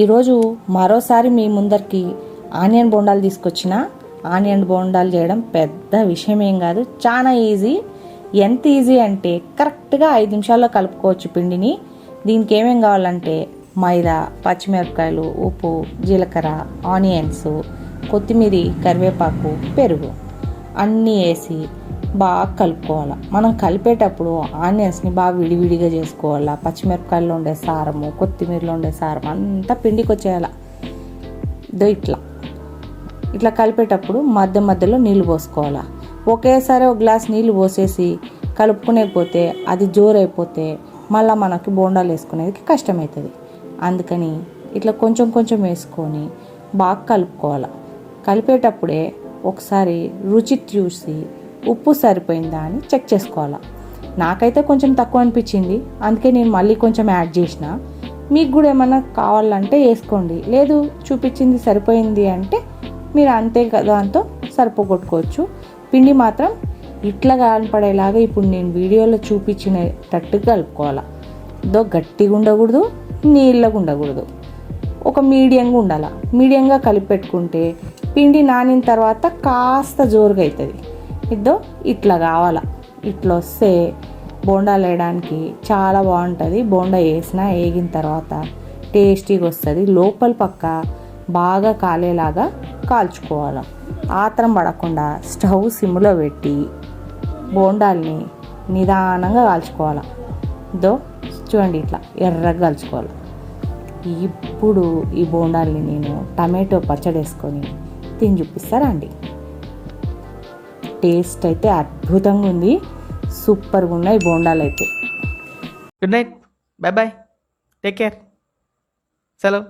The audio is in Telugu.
ఈరోజు మరోసారి మీ ముందరికి ఆనియన్ బోండాలు తీసుకొచ్చిన. ఆనియన్ బోండాలు చేయడం పెద్ద విషయం ఏం కాదు, చాలా ఈజీ. ఎంత ఈజీ అంటే కరెక్ట్గా 5 నిమిషాల్లో కలుపుకోవచ్చు పిండిని. దీనికి ఏమేం కావాలంటే మైదా, పచ్చిమిరపకాయలు, ఉప్పు, జీలకర్ర, ఆనియన్స్, కొత్తిమీర, కరివేపాకు, పెరుగు అన్నీ వేసి బాగా కలుపుకోవాలి. మనం కలిపేటప్పుడు ఆనియన్స్ని బాగా విడివిడిగా చేసుకోవాలి. పచ్చిమిరపకాయల్లో ఉండే సారము, కొత్తిమీరలో ఉండే సారం అంతా పిండికి వచ్చేయాలి. ఇదో ఇట్లా కలిపేటప్పుడు మధ్య మధ్యలో నీళ్ళు పోసుకోవాలి. ఒకేసారి ఒక గ్లాస్ నీళ్ళు పోసేసి కలుపుకునే పోతే అది జోరైపోతే మళ్ళీ మనకి బోండాలు వేసుకునేది కష్టమవుతుంది. అందుకని ఇట్లా కొంచెం కొంచెం వేసుకొని బాగా కలుపుకోవాలి. కలిపేటప్పుడే ఒకసారి రుచి చూసి ఉప్పు సరిపోయిందా అని చెక్ చేసుకోవాలి. నాకైతే కొంచెం తక్కువ అనిపించింది, అందుకే నేను మళ్ళీ కొంచెం యాడ్ చేసిన. మీకు కూడా ఏమన్నా కావాలంటే వేసుకోండి, లేదు చూపించింది సరిపోయింది అంటే మీరు అంతే దాంతో సరిపోగొట్టుకోవచ్చు. పిండి మాత్రం ఇట్లా కనపడేలాగా ఇప్పుడు నేను వీడియోలో చూపించినట్టు కలుపుకోవాలి. గట్టిగా ఉండకూడదు, నీళ్ళగా ఉండకూడదు, ఒక మీడియంగా ఉండాలి. మీడియంగా కలిపి పెట్టుకుంటే పిండి నానిన తర్వాత కాస్త జోరుగా అవుతుంది. ఇట్లా కావాలా. ఇట్లా వస్తే బోండాలు వేయడానికి చాలా బాగుంటుంది. బోండా వేగిన తర్వాత టేస్టీగా వస్తుంది. లోపల పక్క బాగా కాలేలాగా కాల్చుకోవాలి. ఆత్రం పడకుండా స్టవ్ సిమ్లో పెట్టి బోండాల్ని నిదానంగా కాల్చుకోవాలి. చూడండి ఇట్లా ఎర్రగా కాల్చుకోవాలి. ఇప్పుడు ఈ బోండాల్ని నేను టమాటో పచ్చడి వేసుకొని తిని చూపిస్తారా అండి. టేస్ట్ అయితే అద్భుతంగా ఉంది, సూపర్గా ఉన్నాయి బోండాలు అయితే. Good night, bye bye, take care, సెలవు.